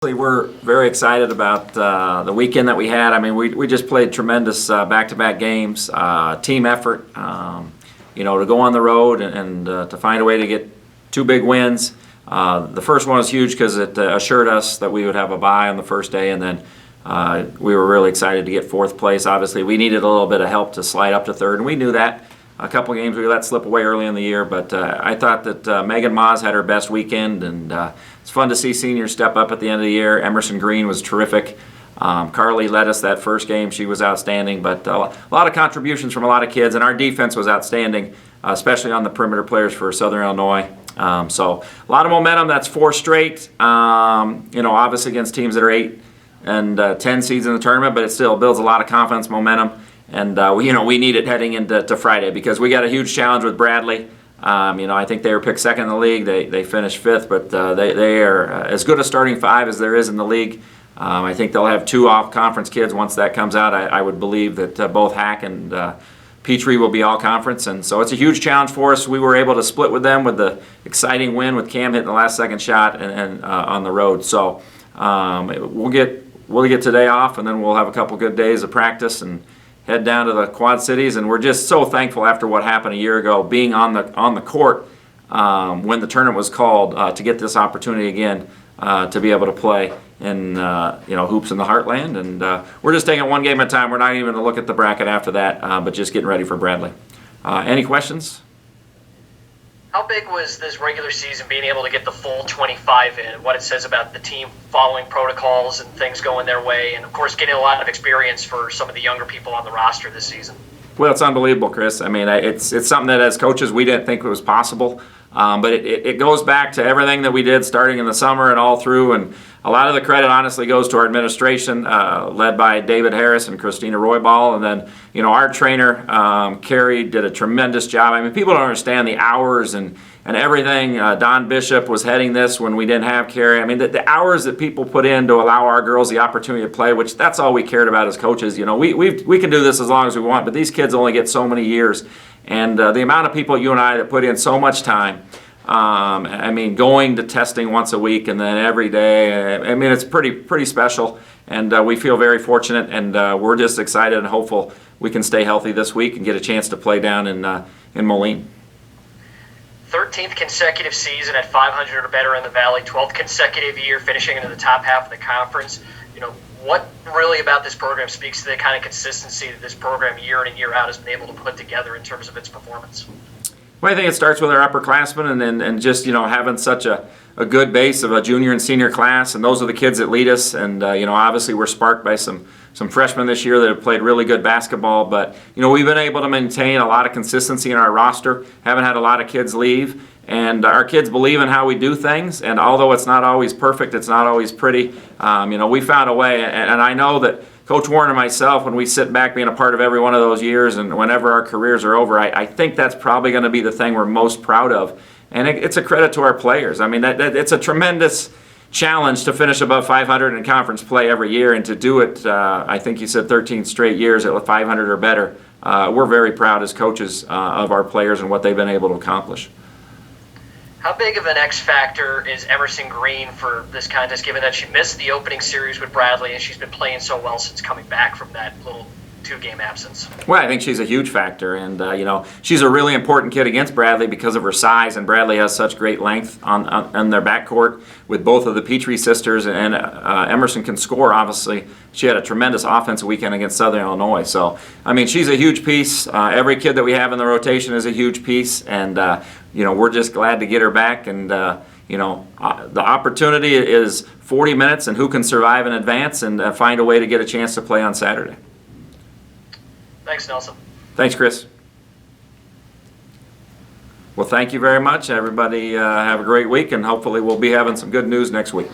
We're very excited about the weekend that we had. I mean, we just played tremendous back-to-back games, team effort. To go on the road and to find a way to get two big wins. The first one was huge because it assured us that we would have a bye on the first day, and then we were really excited to get fourth place. Obviously, we needed a little bit of help to slide up to third, and we knew that. A couple games we let slip away early in the year, but I thought that Megan Maas had her best weekend, and it's fun to see seniors step up at the end of the year. Emerson Green was terrific. Carly led us that first game. She was outstanding, but a lot of contributions from a lot of kids, and our defense was outstanding, especially on the perimeter players for Southern Illinois. So a lot of momentum. That's 4 straight, obviously against teams that are 8 and 10 seeds in the tournament, but it still builds a lot of confidence, momentum. And we need it heading into Friday because we got a huge challenge with Bradley. I think they were picked second in the league. They finished 5th, but they are as good a starting 5 as there is in the league. I think they'll have 2 off-conference kids once that comes out. I would believe that both Hack and Petrie will be all-conference, and so it's a huge challenge for us. We were able to split with them with the exciting win with Cam hitting the last second shot and on the road. So we'll get today off, and then we'll have a couple good days of practice and head down to the Quad Cities, and we're just so thankful after what happened a year ago, being on the court when the tournament was called, to get this opportunity again to be able to play in hoops in the Heartland. And we're just taking it one game at a time. We're not even going to look at the bracket after that, but just getting ready for Bradley. Any questions? How big was this regular season being able to get the full 25 in, and what it says about the team following protocols and things going their way, and of course getting a lot of experience for some of the younger people on the roster this season? Well, it's unbelievable, Chris. I mean, it's something that as coaches we didn't think it was possible, but it goes back to everything that we did starting in the summer and all through, and a lot of the credit honestly goes to our administration, led by David Harris and Christina Roybal, and then our trainer Carrie did a tremendous job. I mean, people don't understand the hours and everything. Don Bishop was heading this when we didn't have Carrie. I mean, the hours that people put in to allow our girls the opportunity to play, which that's all we cared about as coaches. We can do this as long as we want, but these kids only get so many years, and the amount of people at UNI that put in so much time. Going to testing once a week and then every day. I mean, it's pretty special, and we feel very fortunate, and we're just excited and hopeful we can stay healthy this week and get a chance to play down in Moline. 13th consecutive season at 500 or better in the Valley, 12th consecutive year finishing into the top half of the conference. What really about this program speaks to the kind of consistency that this program year in and year out has been able to put together in terms of its performance? Well, I think it starts with our upperclassmen and just having such a good base of a junior and senior class, and those are the kids that lead us. And obviously we're sparked by some freshmen this year that have played really good basketball, but we've been able to maintain a lot of consistency in our roster. Haven't had a lot of kids leave, and our kids believe in how we do things. And although it's not always perfect, it's not always pretty. We found a way, and I know that Coach Warren and myself, when we sit back being a part of every one of those years and whenever our careers are over, I think that's probably going to be the thing we're most proud of. And it's a credit to our players. I mean, it's a tremendous challenge to finish above 500 in conference play every year, and to do it, I think you said 13 straight years at 500 or better. We're very proud as coaches of our players and what they've been able to accomplish. How big of an X factor is Emerson Green for this contest, given that she missed the opening series with Bradley and she's been playing so well since coming back from that little 2-game absence? Well, I think she's a huge factor, and she's a really important kid against Bradley because of her size, and Bradley has such great length on their backcourt with both of the Petrie sisters, and Emerson can score, obviously. She had a tremendous offensive weekend against Southern Illinois, so I mean, she's a huge piece. Every kid that we have in the rotation is a huge piece, and we're just glad to get her back, and the opportunity is 40 minutes, and who can survive in advance and find a way to get a chance to play on Saturday. Thanks, Nelson. Thanks, Chris. Well, thank you very much. Everybody have a great week, and hopefully we'll be having some good news next week.